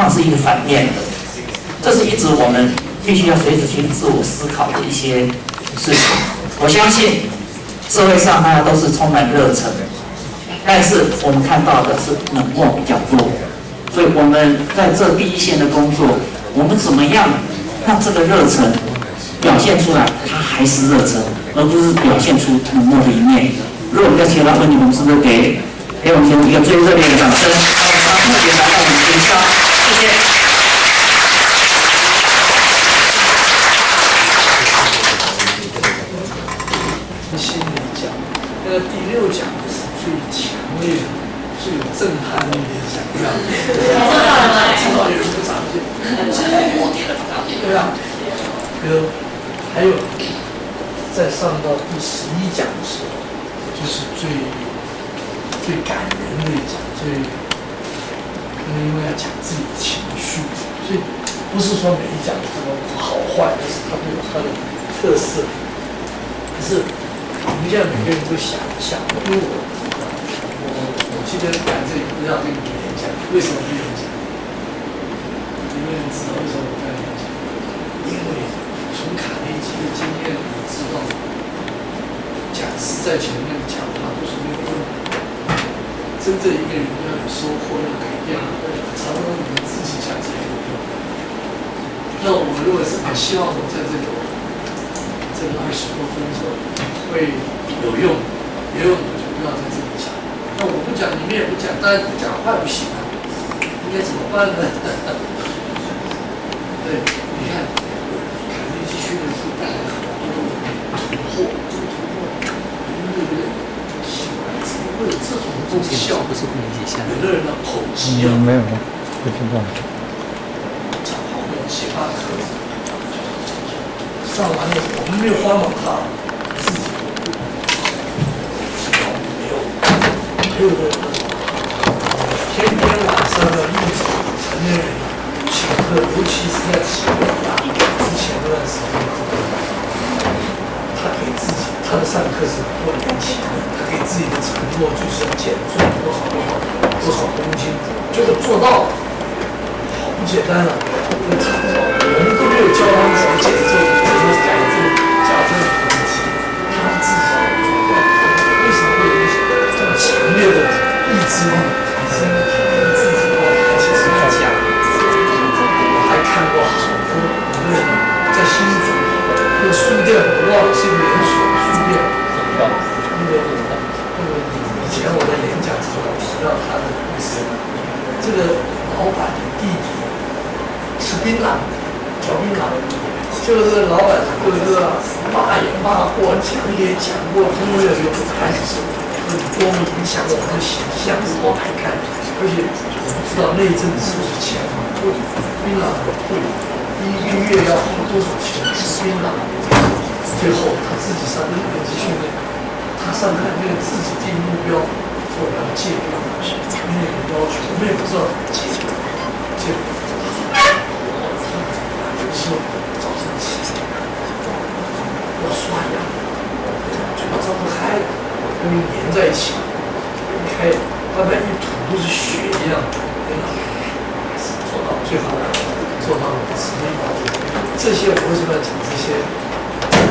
常是一个反面的。这是一直我们必须要随时去自我思考的一些事情。我相信社会上大家都是充满热忱，但是我们看到的是冷漠比较多。所以我们在这第一线的工作，我们怎么样让这个热忱表现出来，它还是热忱，而不是表现出冷漠的一面。如果我们要请到温妮，我们是不是给我们一个最热烈的掌声？他特别来到我们学校，谢谢。心理讲，那个第6讲是最强烈的、最有震撼力的讲章。至少有一个长进，对吧？还有再上到第11讲的时候，就是最感人的一讲，因为要讲自己的情绪，所以不是说每一讲什么好坏，但是它都有它的特色。可是我们现在每个人都想一下，因为我记得来这里不要跟你们演讲，为什么不演讲？有没有人知道为什么我不要演讲？因为从卡内基的经验里知道，讲师在前面讲话都是没有用的。真正一个人要有收获、要改变，常常你们自己讲才有用。那我如果是很希望我在这个20多分钟会有用，有用我就不要在这里讲。那我不讲，你们也不讲，大家不讲话不行啊，应该怎么办呢？对，你看，凯内基训练是带来很多突破，这个突破，对不对？喜欢怎么会有这种功效？不是不理解下来。有的人的口技啊，没有，不听到。讲话会有7、8颗。上完了，我们没有慌忙他，自己没有的，天天晚上要应酬成年人请客，尤其是在起表达之前那段时间，他给自己，他的上课是多年前的，他给自己的承诺就是要减重多少公斤，结果做到了，好不简单了。我们都没有教他们怎么减重，怎么改正矫正问题，他们自己为什么会有这么强烈的意志力？是因为自己跟我谈起什么讲？我还看过好多人在新竹那个书店，我忘了是一个连锁书店，以前我在演讲的时候提到他的故事，这个老板的弟弟吃槟榔。嚼槟榔，就是老板哥哥骂也骂过，讲也讲过，因为有开始会多么影响我们的形象，多难看。而且我不知道那一阵子是不是钱很贵，槟榔很贵，一个月要花多少钱吃槟榔？最后他自己上那个训练，他上看那个自己定目标，说我要戒掉，那个要求我们也不知道怎么戒，戒。说早上起来要刷牙，嘴巴张不开，跟你粘在一起，开，慢慢一吐都是血一样，做到最好，做到了10年。这些我为什么要讲这些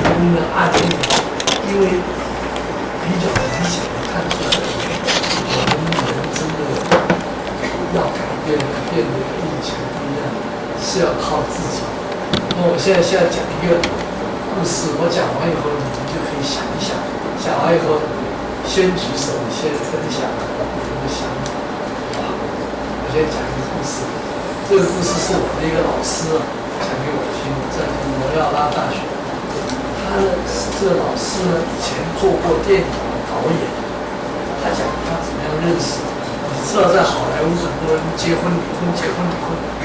公的案例？因为比较明显的看出来，我们人真的要改变，变得跟以前不一样，是要靠自己。那我现在讲一个故事，我讲完以后，你们就可以想一想，想完以后先举手，先分享你们的想法。我先讲一个故事，这个故事是我的一个老师讲给我听，在摩亚拉大学。他呢，这个老师呢以前做过电影的导演，他讲他怎么样认识。你知道在好莱坞很多人结婚离婚，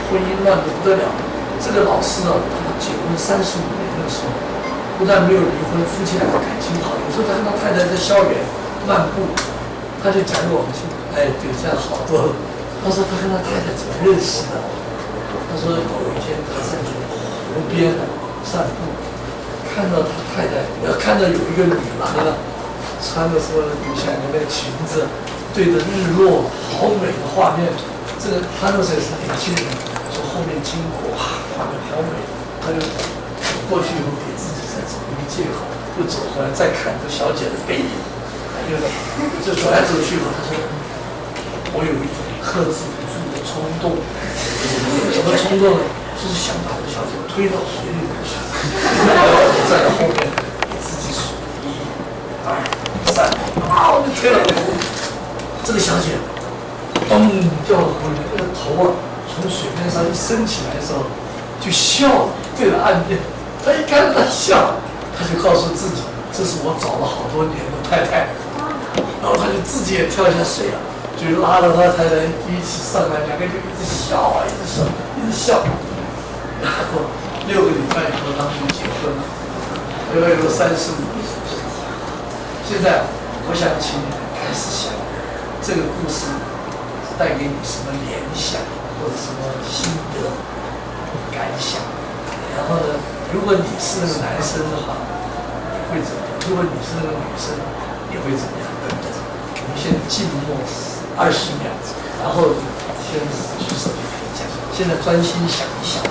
婚姻乱得不得了。这个老师呢，他结婚35年的时候，不但没有离婚，夫妻两个感情好。有时候他跟他太太在校园漫步，他就讲给我们听，哎，对，这样好多了。他说他跟他太太怎么认识的？他说有一天他在湖边散步，看到他太太，看到有一个女郎啊，穿的什么女侠那个裙子，对着日落，好美的画面。这个他那时候也是年轻人。从后面经过，哇，画面好美。他就走过去以后，给自己再走一个借口，又走回来再看这小姐的背影，就走来走去以后，他说：“我有一种克制不住的冲动，什么冲动呢？就是想把这小姐推到水里面去。”站在后面给自己数1、2、3，啊，我就推了。这个小姐咚掉到湖里面，那个头啊从水面上一升起来的时候，就笑了，对着岸边。他一看到他笑，他就告诉自己，这是我找了好多年的太太。然后他就自己也跳下水了，就拉着他太太一起上来，两个就一直笑啊，一直笑，一直笑。然后6个礼拜以后，他们就结婚了，有35年。现在我想请你们开始想，这个故事带给你什么联想，或者什么心得感想。然后呢，如果你是那个男生的话，你会怎么样？如果你是那个女生，你会怎么样？等等。我们先静默20秒，然后先举手就可以讲。现在专心想一想。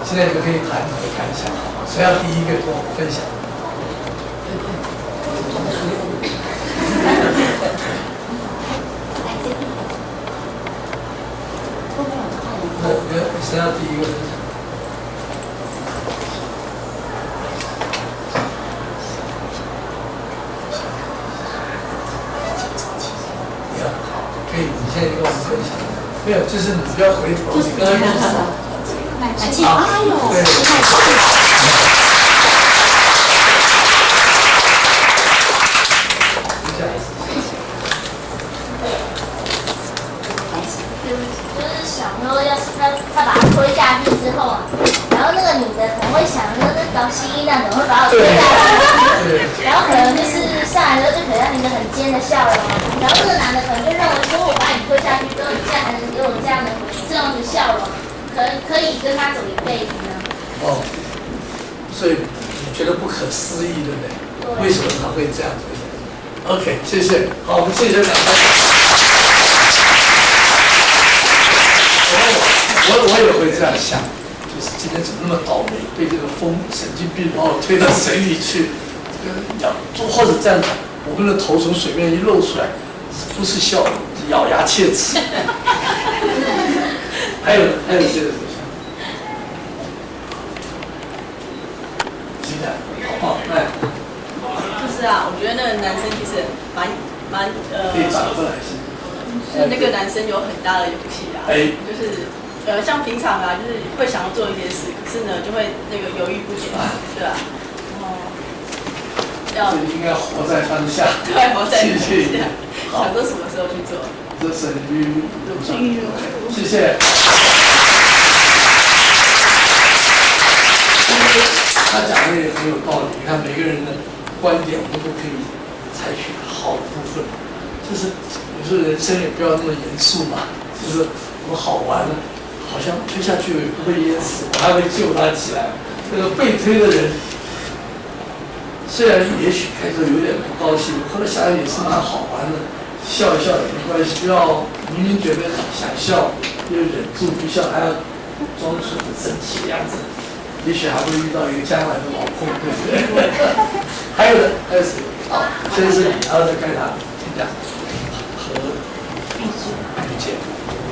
现在就可以谈你的感想，谁要第一个跟我分享？谁要第一个分享？你要好，可以，你现在跟我们分享。没有，就是你不要回头，你刚刚一直说。哎呦，对。就是想说，要是他把他推下去之后啊，然后那个女的可能会想说，这搞西医那怎么会把我推下去？然后可能就是上来之后就可能让一个很尖的笑容，然后这个男的可能就认为说，我把你推下去之后，你现在还能给我这样的笑容。可以跟他走一辈子呢。哦，所以你觉得不可思议，对不对？为什么他会这样子 ？OK， 谢谢。好，我们谢谢两位。我也会这样想，就是今天怎么那么倒霉，被这个风神经病把我推到水里去，或者这样讲，我们的头从水面一露出来，不是笑，是咬牙切齿。还有这个对象，现在好不好？来，就是啊，我觉得那个男生其实蛮可以转过来是。就是那个男生有很大的勇气啊，就是像平常啊，就是会想要做一件事，可是呢就会那个犹豫不决，对吧？然后应该活在当下，对，活在当下，想说什么时候去做。这是与谢谢。他讲的也很有道理。你看每个人的观点，我们都可以采取好的部分。就是有时候人生也不要那么严肃嘛，就是我好玩了，好像推下去不会淹死，我还会救他起来。那个被推的人，虽然也许开头有点不高兴，后来想想也是蛮好玩的。笑一笑也没关系，不要明明觉得想笑又忍住不笑，还要装出很生气的样子，也许还会遇到一个将来的老公，对不对？还有谁？好，先是你，然后再该他，请讲。和遇见。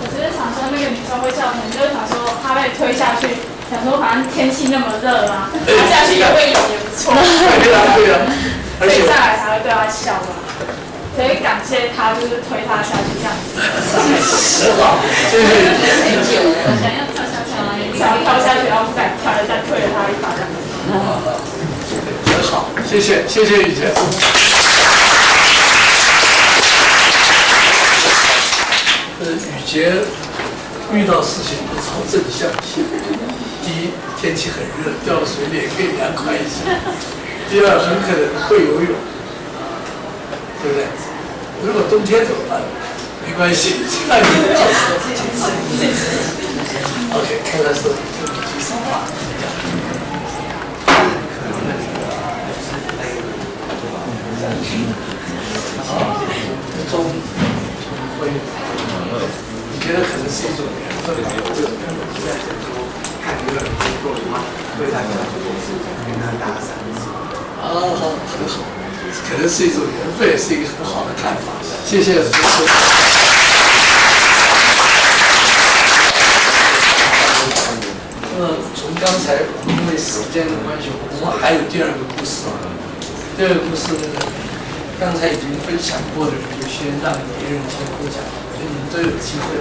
我只是想说，那个女生会笑，可能就是想说她被推下去，想说反正天气那么热啊，她下去也会也不错。对啊，对啊，所以上来才会对她笑嘛。所以感谢他，就是推他下去这样子。好，谢谢。想要跳下去，想要跳下去，然后不敢跳，再推了他一把这样子。很好，谢谢雨杰。雨杰遇到事情都朝正向想。第一，天气很热，掉到水里也可以凉快一些。第二，很可能会游泳。对不对？如果冬天怎么办？没关系，那你OK， 看来是举手啊。中会，你觉得可能是一种缘分吧？这种看一个人过吗？对他跟他搭讪。好，很好，可能是一种缘分，也是一个很好的看法。谢谢。从刚才因为时间的关系，我们还有第二个故事。第二个故事刚才已经分享过的，就先让别人先分享，所以你们都有机会。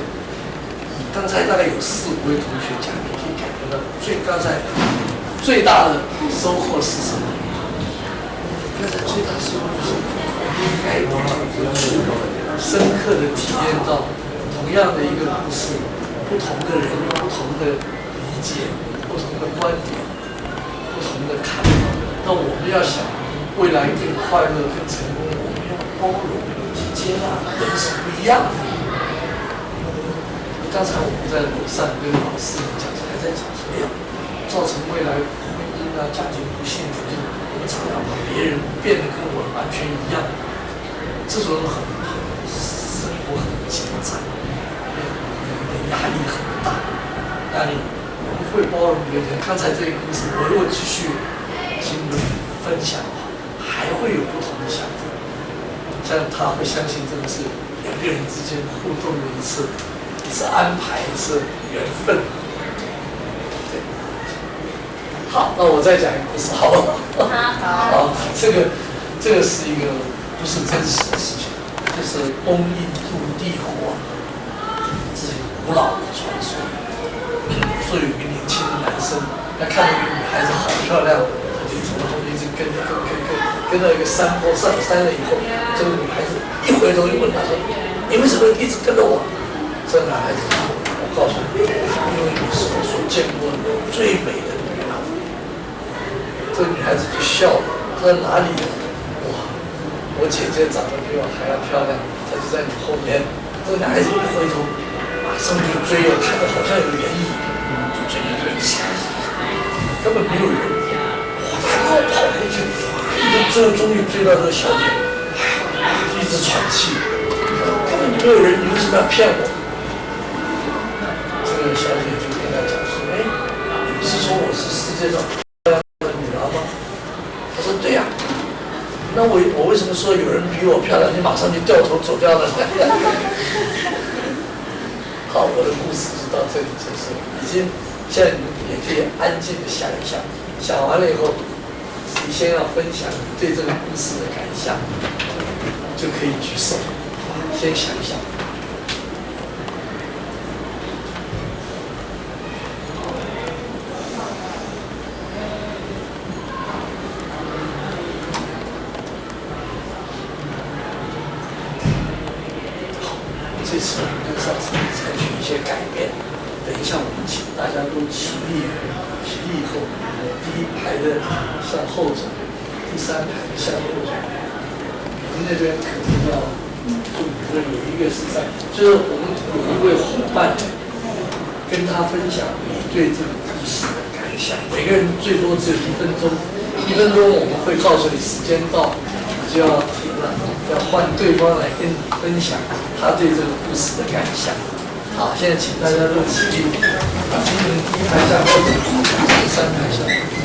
刚才大概有4、5位同学讲，你可以感觉到刚才最大的收获是什么？刚才最大的收获就是应该深刻的体验到同样的一个故事，不同的人有不同的理解、不同的观点、不同的看法。那我们要想未来更快乐、更成功，我们要包容去接纳人是不一样的。刚才我们在楼上跟老师讲，还在讲说，造成未来婚姻啊、家庭不幸福，就是我们常常把别人变得跟我完全一样，这种很生活很紧张，压力很大，压力我们会包容别人。刚才这个故事，我如果继续听你们分享的话，还会有不同的想法，这样他会相信这个是两个人之间互动的一次安排，一次缘分。对，好，那我再讲一个故事，好不好？好，这个是一个不是真实的事情，这是东印度帝国，这是古老的传说。说有一个年轻的男生，他看到一个女孩子好漂亮，他就从后面一直跟到一个山坡上山了以后，这个女孩子一回头就问他说：“你为什么一直跟着我？”这个男孩子说：“我告诉你，因为你是我所见过的最美的女孩。”这个女孩子就笑了，她说：“哪里？哇，我姐姐长得比我还要漂亮，她就在你后面。”这个男孩子一回头，马上就追了，看到好像有涟漪，就追，根本没有人。哇，他又跑回去，终于追到这个小姐，一直喘气，根本就没有人，你为什么要骗我？这个小姐就跟他讲说：“你不是说我是世界上最漂亮的女郎吗？”他说：“对呀。”那我为什么说有人比我漂亮，你马上就掉头走掉了？好，我的故事就到这里结束，已经现在你们也可以安静的想一想，想完了以后，你先要分享你对这个故事的感想，就可以举手，先想一想。这次我们跟上次采取一些改变，等一下我们请大家都起立以后，第一排的向后走，第3排向后走。我们那边可能要就有一个是在，就是我们有一位伙伴，跟他分享你对这个故事的感想。每个人最多只有1分钟，1分钟我们会告诉你时间到，你就要停了，要换对方来跟你分享他对这个故事的感想。好，现在请大家都起立，把第一排向后走，第3排向后走。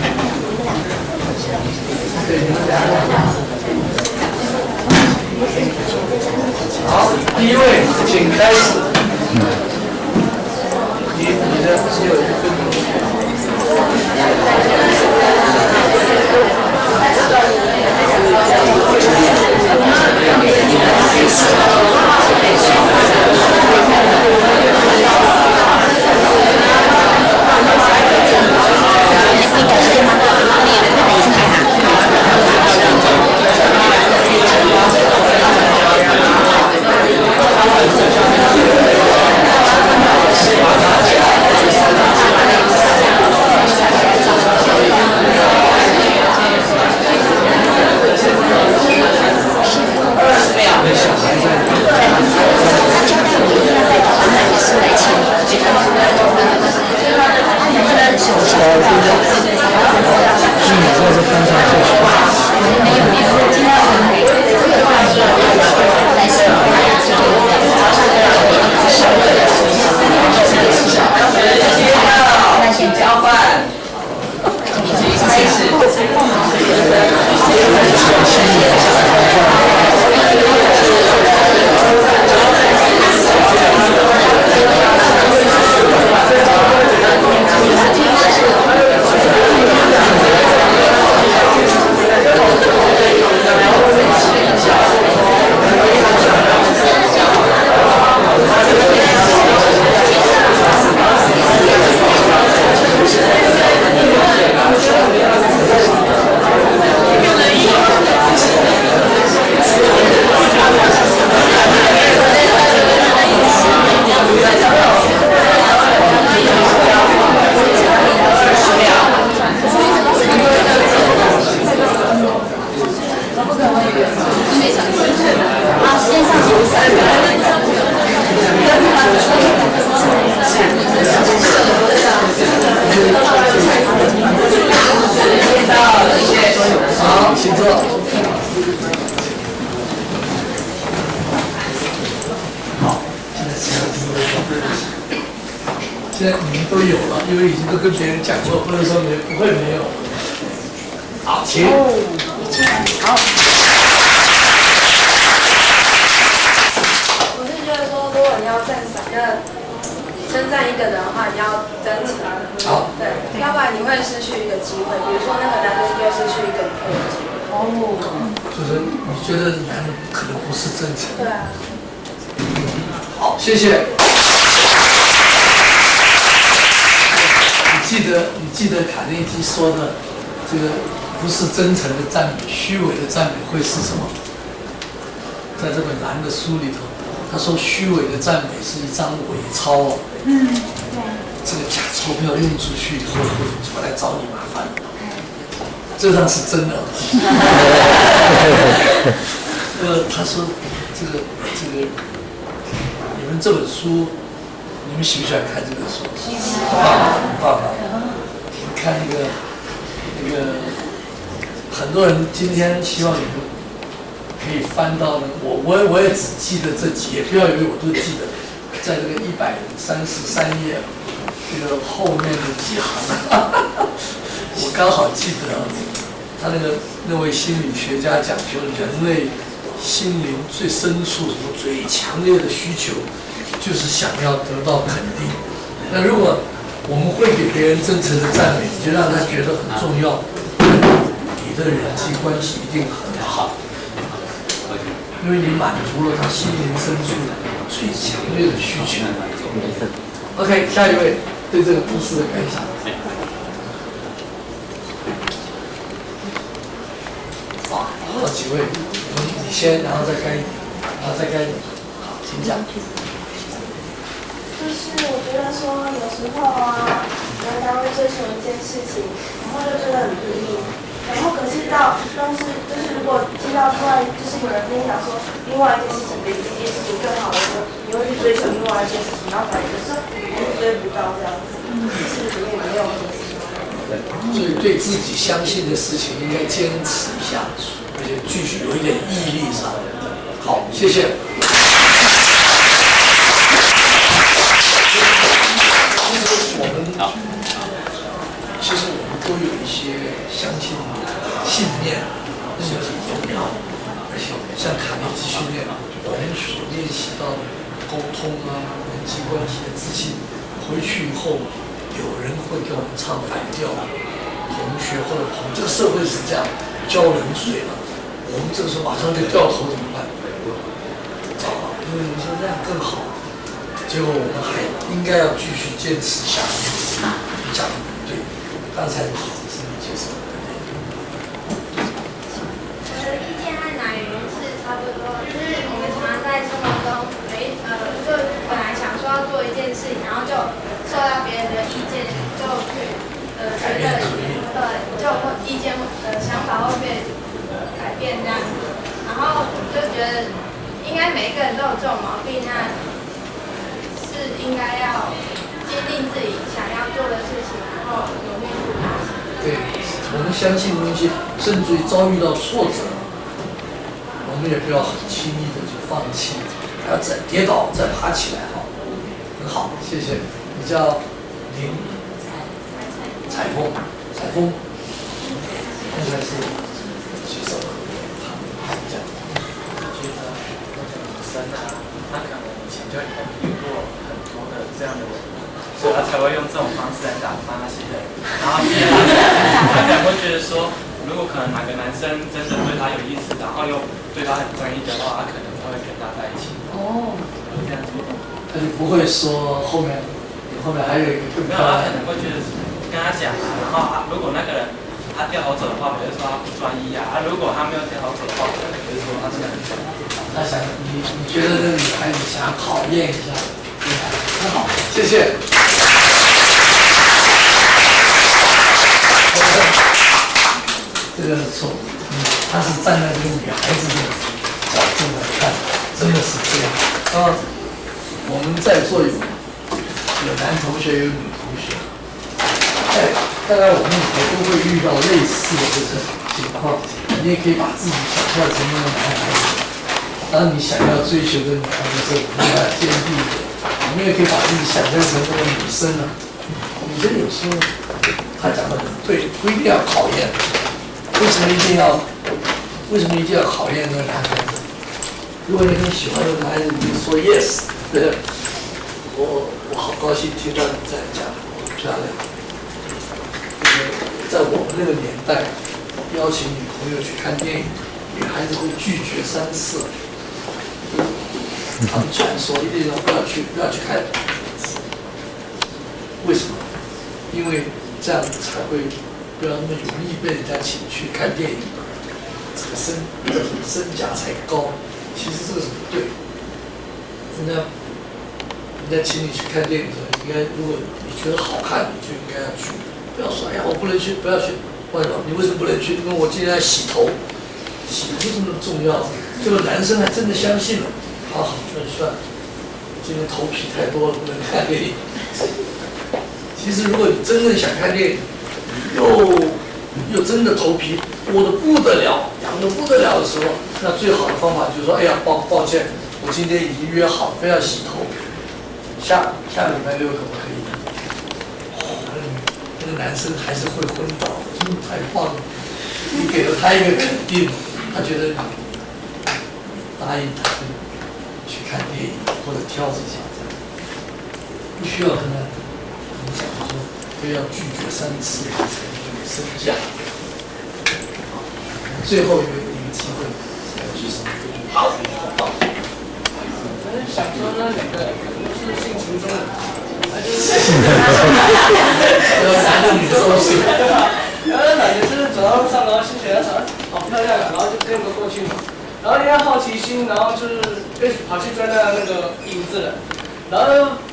对，你们俩。好，第一位，请开始。你的只有1分钟。交换，开始。好，请坐。好，现在你们都有了，因为已经都跟别人讲过，不能说不会没有。好，请。好。我是觉得说，如果你要称赞一个人的话，你要真诚。好。对，要不然你会失去一个机会。比如说那个男生就会失去一个你可以的机会。就是你觉得男人可能不是真诚。对啊。好，谢谢。你记得卡内基说的这个不是真诚的赞美，虚伪的赞美会是什么？在这本蓝的书里头，他说虚伪的赞美是一张伪钞哦。这个假钞票用出去以后，会来找你麻烦。这张是真的。他说这个，你们这本书，你们喜不喜欢看这本书？很棒。你看那个，很多人今天希望你们可以翻到我也只记得这几页，不要以为我都记得，在这个133页，这个后面的几行，我刚好记得。他那位心理学家讲究人类心灵最深处最强烈的需求，就是想要得到肯定。那如果我们会给别人真诚的赞美，就让他觉得很重要，你的人际关系一定很好，因为你满足了他心灵深处最强烈的需求。OK， 下一位对这个故事的感想。好，几位，你先，然后再该你，然后再该你。好，请讲。就是我觉得说，有时候啊，人家会追求一件事情，然后就觉得很拼命，然后可是就是如果听到另外就是有人分享说，另外一件事情比这件事情更好的时候，你会去追求另外一件事情，然后感觉说还是追不到这样子，是里面没有核心。所以对自己相信的事情应该坚持一下，而且继续有一点毅力上。好，谢谢。其实我们都有一些相信信念，那个很重要。而且像卡内基训练，我们所练习到的沟通啊、人际关系的自信，回去以后有人会给我们唱反调，同学或者朋友，这个社会是这样，浇冷水了，我们这个时候马上就掉头怎么办？糟了，因为你说这样更好，结果我们还应该要继续坚持下去。你讲的对，刚才的例子是你介绍的。我的意见和乃云是差不多，就是我们常常在生活中，就本来想说要做一件事情，然后就受到别人的意见，就去觉得就意见想法会被改变这样子，然后就觉得应该每一个人都有这种毛病，那是应该要坚定自己想要做的事情，然后候有内部打。对，我们相信东西，甚至于遭遇到挫折，我们也不要很轻易的就放弃，还要再跌倒再爬起来哈。很好，谢谢。你叫林彩凤，彩凤，刚才是举手，好，这样。觉得女生啊，她可能以前就遇过很多的这样的人，所以她才会用这种方式来打发那些人。然后第二，她可能会觉得说，如果可能哪个男生真的对她有意思，然后又对她很专一的话，她可能会跟他在一起。哦，这样子。他就不会说后面还有一个更没有，他可能会觉得跟他讲啊，然后如果那个人他调好走的话，比如说他不专一啊，如果他没有调好走的话，可能比如说他真的很专一。他想你觉得这个女孩子想考验一下，很好，谢谢。这个错，他是站在这个女孩子的角度来看，真的是这样。我们在座有男同学有女同学，大概我们以后都会遇到类似的这种情况。你也可以把自己想象成一个男孩子，当你想要追求的女孩子的时候，我们要坚定一点。我们也可以把自己想象成那个女生呢。女生有时候她讲的很对，不一定要考验。为什么一定要考验那个男孩子？如果你很喜欢那个男孩子，你说 yes。对，我好高兴听到你在讲，漂亮。在我们那个年代，邀请女朋友去看电影，女孩子会拒绝3次。他们传说一定要不要去看。为什么？因为这样才会不要那么容易被人家请去看电影，这个身价才高。其实这个是不对，人家请你去看电影的时候，应该如果你觉得好看，你就应该要去，不要说哎呀我不能去，不要去。为什么？你为什么不能去？因为我今天要洗头，洗头这么重要，这个男生还真的相信了。好，那算了，今天头皮太多了，不能看电影。其实如果你真正想看电影，又真的头皮多得不得了，痒得不得了的时候，那最好的方法就是说，哎呀，抱歉，我今天已经约好，非要洗头。下礼拜6可不可以？那个男生还是会昏倒，太棒了！你给了他一个肯定，他觉得你答应他去看电影或者挑自己，不需要跟他你想说非要拒绝3次才能身价。最后一个机会要举手。好，好棒！我想说那2个可能是性情中人，男的女的都是。然后感觉就是走到路上，然后心觉得好漂亮啊，然后就跟着过去嘛。然后因为好奇心，然后就是跑去追那个影子了。然后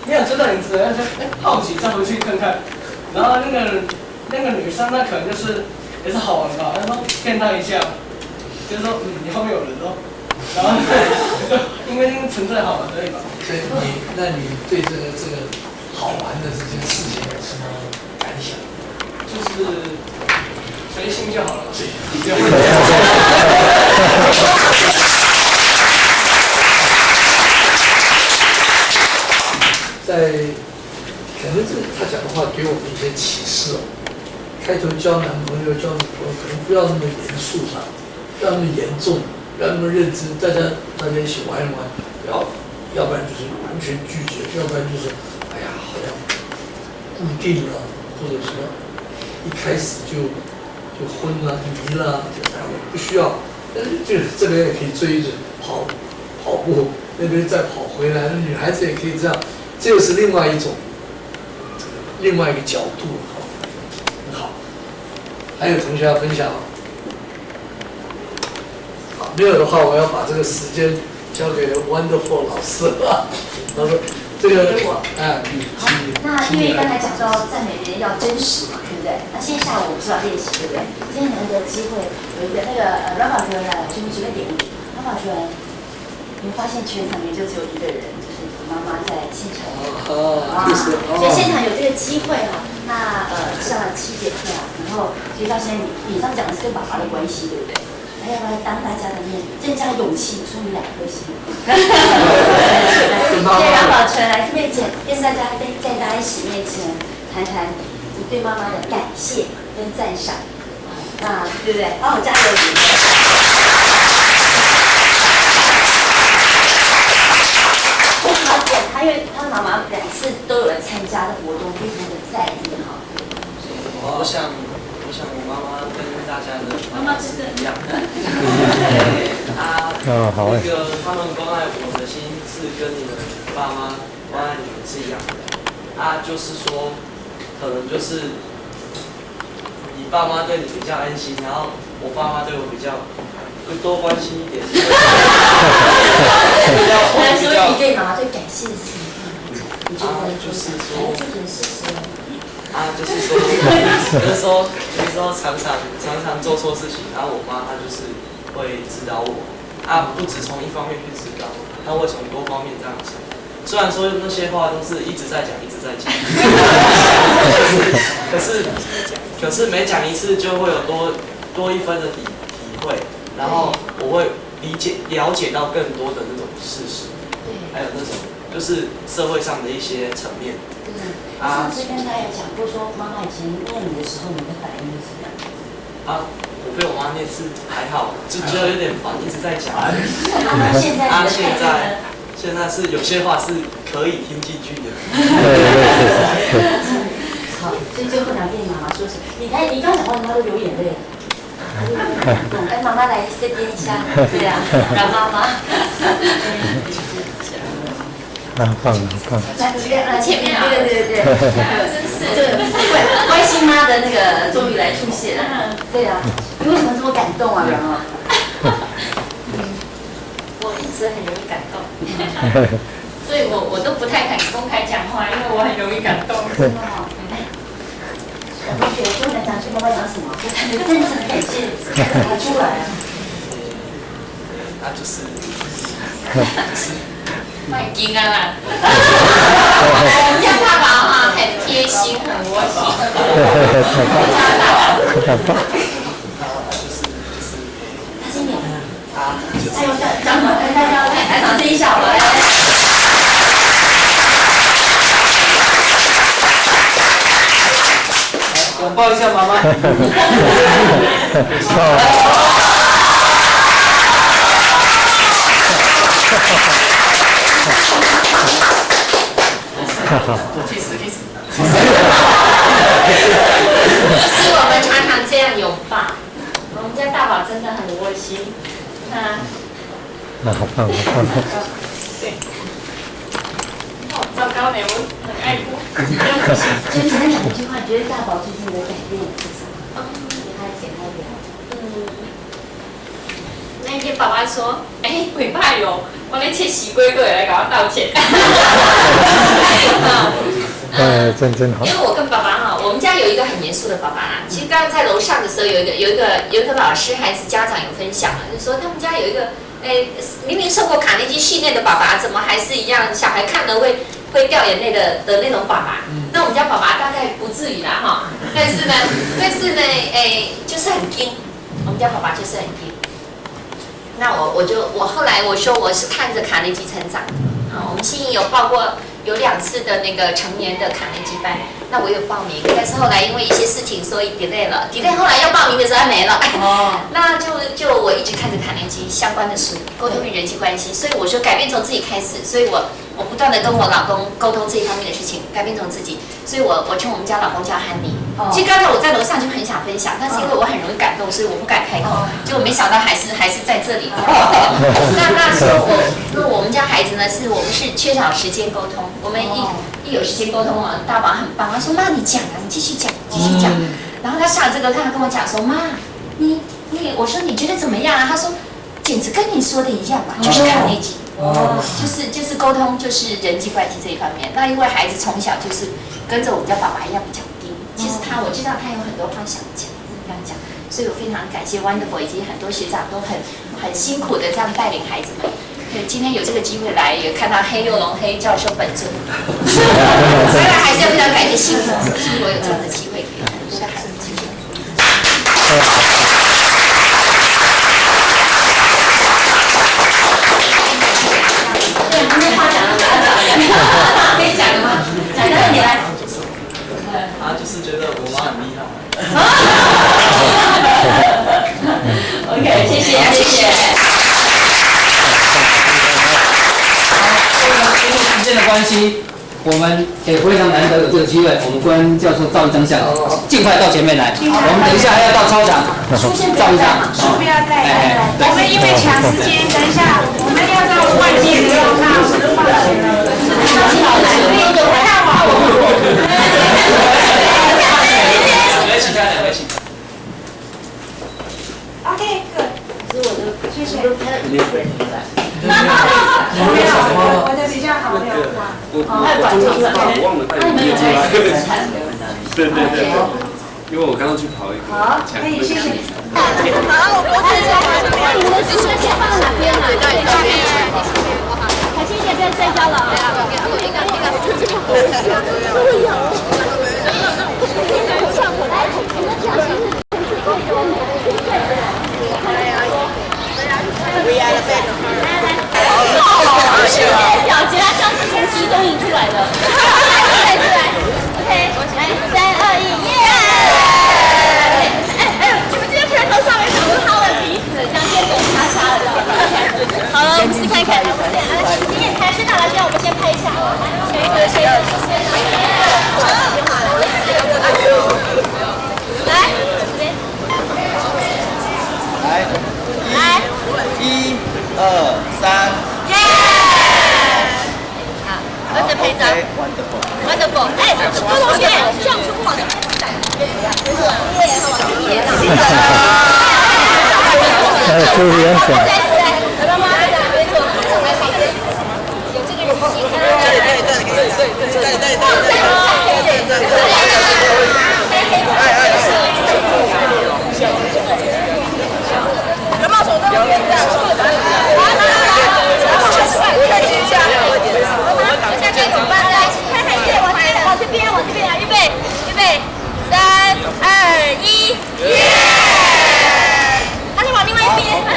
没有追到影子，然后就好奇再回去看看。然后那个女生那可能就是也是好玩吧，她说骗她一下，就是说你后面有人哦。然后因为纯粹好玩而已吧。所以那你对这个好玩的这件事情有什么感想？就是随性就好了。对，你就会。可能他讲的话给我们一些启示哦。开头交男朋友、交女朋友，可能不要那么严肃上，不要那么严重。不要那么认真，大家一起玩一玩，要不然就是完全拒绝，要不然就是哎呀好像固定了，或者说一开始就昏了、迷了，不需要。但是这边也可以追着跑步，那边再跑回来，女孩子也可以这样，这又是另外一种另外一个角度，好。还有同学要分享吗？没有的话，我要把这个时间交给 Wonderful 老师了。他说：“这个那因为刚才讲到赞美人要真实嘛，对不对？那今天下午我们是要练习，对不对？今天难得机会，有一个那个软法学员来，我就随便点一点。软法学员，你们发现全场里面就只有一个人，就是妈妈在现场。所以现场有这个机会哈，那那上了7节课啊，然后所以到现在你上讲的是跟爸爸的关系，对不对？还要不要当大家的面增加勇气，说你2颗星？对，杨宝纯来这边跟大家在大家一起面前谈谈你对妈妈的感谢跟赞赏，那对不对？哦，加油！好点，因为他妈妈2次都有来参加的活动，非常的在意哈。我想我妈妈跟大家的妈妈是一样。那个他们关爱我的心是跟你们爸妈关爱你们是一样的。就是说，可能就是你爸妈对你比较安心，然后我爸妈对我比较会多关心一点。所以你对妈妈最感谢的是什么？你觉得？就是说。就是说常常做错事情，然后我妈她就是会指导我，不只从一方面去指导，她会从多方面这样讲。虽然说那些话都是一直在讲，可是每讲一次就会有多1分的体会，然后我会了解到更多的那种事实，还有那种就是社会上的一些层面。上次跟大家有讲过，说妈妈以前念你的时候，你的反应是什么？我被我妈念是还好，就觉得有点烦，一直在讲。现在是有些话是可以听进去的。好，所以最后2遍妈妈说什么？你刚讲话，妈都流眼泪了。跟妈妈来这边一下，对啊，让妈妈。放。前面对，真是关心妈的那个终于来出现了，对啊，你为什么这么感动啊，然后？我一直很容易感动，所以我都不太敢公开讲话，因为我很容易感动。真的哦，小同学不能讲去妈妈讲什么，就感觉真诚的感谢拿出来啊。就是卖金啊啦！我们家爸爸哈很贴心，很窝心。他今年哎呦，掌声跟大家来掌声一下，来。拥抱一下妈妈。是我们常常这样拥抱。我们家大宝真的很窝心，那好棒，好棒。对。哦，糟糕呢，我很爱哭。所以简单讲一句话，你觉得大宝最近的改变是什么？给他简单点。那天爸爸说：“尾巴有，我那切洗龟过来给我道歉。”真好。因为我跟爸爸哈，我们家有一个很严肃的爸爸啦。其实刚刚在楼上的时候，有一个老师还是家长有分享了，就说他们家有一个，明明受过卡内基训练的爸爸，怎么还是一样，小孩看了会掉眼泪的那种爸爸。那我们家爸爸大概不至于啦哈，但是呢，就是很硬。我们家爸爸就是很硬。那我后来我说我是看着卡内基成长的啊，我们新营有报过有2次的那个成年的卡内基班，那我有报名，但是后来因为一些事情所以 delay 了 ，delay 后来要报名的时候还没了，那就我一直看着卡内基相关的书，沟通与人际关系，所以我说改变从自己开始，所以我不断的跟我老公沟通这一方面的事情，改变从自己，所以我称我们家老公叫汉尼。其实刚才我在楼上就很想分享，但是因为我很容易感动，所以我不敢开口，结果没想到还是在这里。那时候我们家孩子呢，我们是缺少时间沟通，我们一有时间沟通啊，大宝很棒，他说妈你讲啊，你继续讲。然后他上这个课，他跟我讲说妈，我说你觉得怎么样啊？他说简直跟你说的一样嘛，就是卡内基。就是沟通，就是人际关系这一方面。那因为孩子从小就是跟着我们家爸爸一样比较低，其实我知道他有很多话想讲，这样讲，所以我非常感谢 Wonderful 以及很多学长都很辛苦的这样带领孩子们。对，今天有这个机会来，也看到黑幼龙黑教授本尊，当然还是要非常感谢新佛有这样的机会给我们下海的机会。对，不是他讲的，可以讲的吗？讲的你来。就是觉得我妈很厉害。OK， 谢谢，谢谢。因为时间的关系，我们也非常难得有这个机会，我们跟教授照一张相，尽快到前面来。我们等一下还要到操场照一张。书不要带。我们因为抢时间，等一下我们要到外界的地方，我都放学了。OK， good。谢谢。我的比较好聊话。对，因为我刚刚去跑一个。好，可以，谢谢。好，我你们的书先放哪边啊？海清姐不要再交了啊！小杰他上次从集中营出来的。来 ，OK， 来，3、2、1，耶！你们今天片头上面是不是掏了鼻子，这样变得叉叉了？好了，我们试看看。你也开，先拿来，这样我们先拍一下。谁？来，1、2、3，耶！好，儿子陪着 ，wonderful， 哎，郭同学，这样子不好。注意安全。往这边啊！预备，3、2、1，耶！他是往另外一边。3、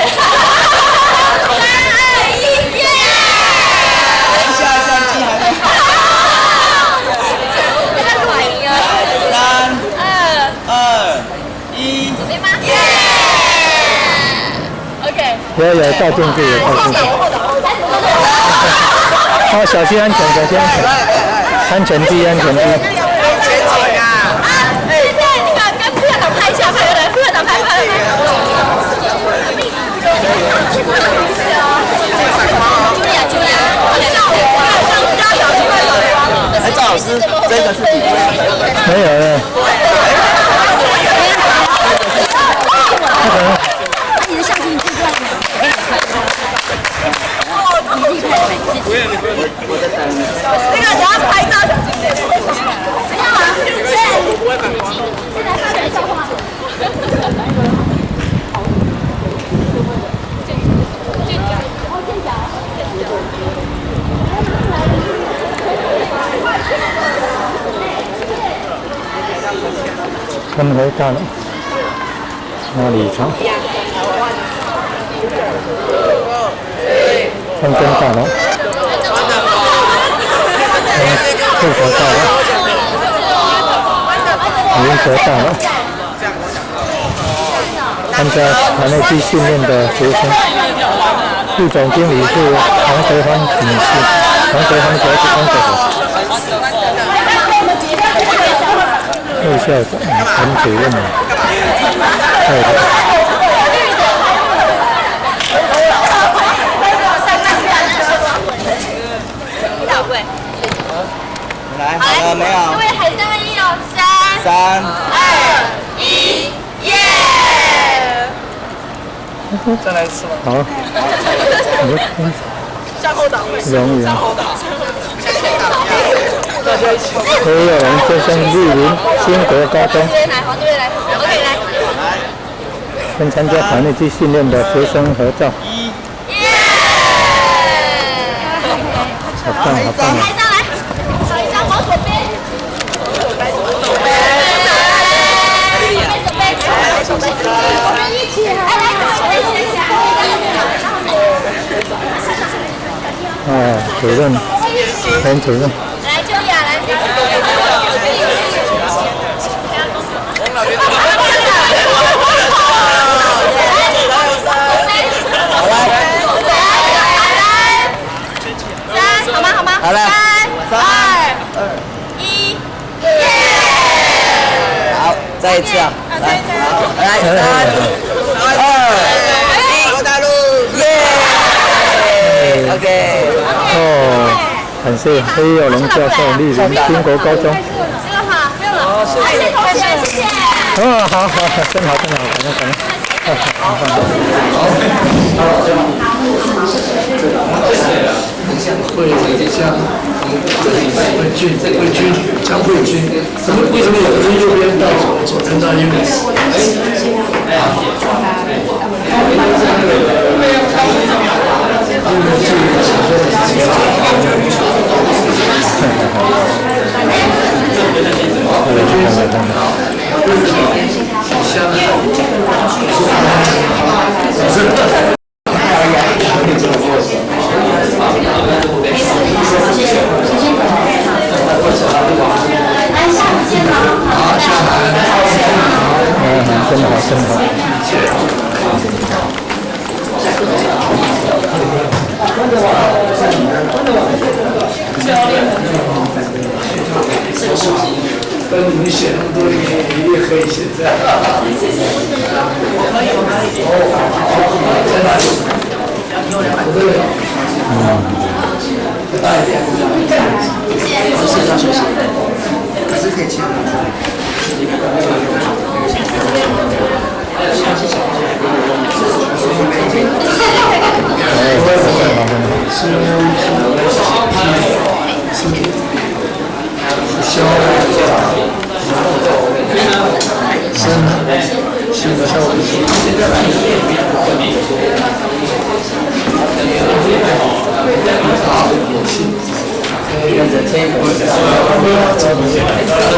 2、1，耶！等一下，相机还没好。在录影啊。3、2、1，准备吗？耶 ！OK。有照镜子，有照镜子。哦，小心安全，小心安全。安全第一，安全第一。前景啊！现在那个跟副校长拍一下，副校长拍。哎，赵老师，这个是几位？没有了。你的相机你自己转。那个等下拍照小心点。怎样啊？我不会反光。现在发点笑话。分回大了，哪里长？三根大楼，复活大楼，联合大楼，参加卡内基训练的学生，副总经理是黄德芳女士，黄德芳小姐，黄德芳。副校长、陈主任，来，好了没有？各位海参的一哦，3、2、1，耶！再来一次吧。好，向后倒，荣誉。都有人学生莅临新国高中，跟参加卡内基训练的学生合照。好棒，好棒！来一张来，找一张往左边。准备，我们一起来，主任，陈主任。来，秋雅，来，好吗？好了，3、2、1，耶！好，再一次啊，来，3、2、1，大陆，耶 ！OK。哦，感谢黑友龙教授莅临金国高中。这个好，不用了，谢谢同学，谢谢。哦，好，真好，感恩。会像江慧君，为什么有的是右边到左边到右边？真好。但你们写那么多，你也可以写这样。大一点。可是可以签。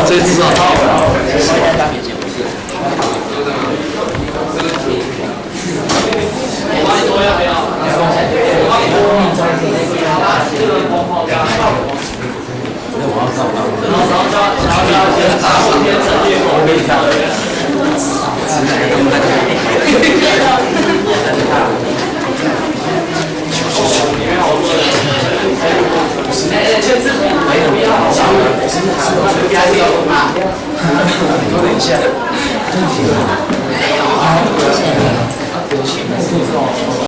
这次啊。有点像。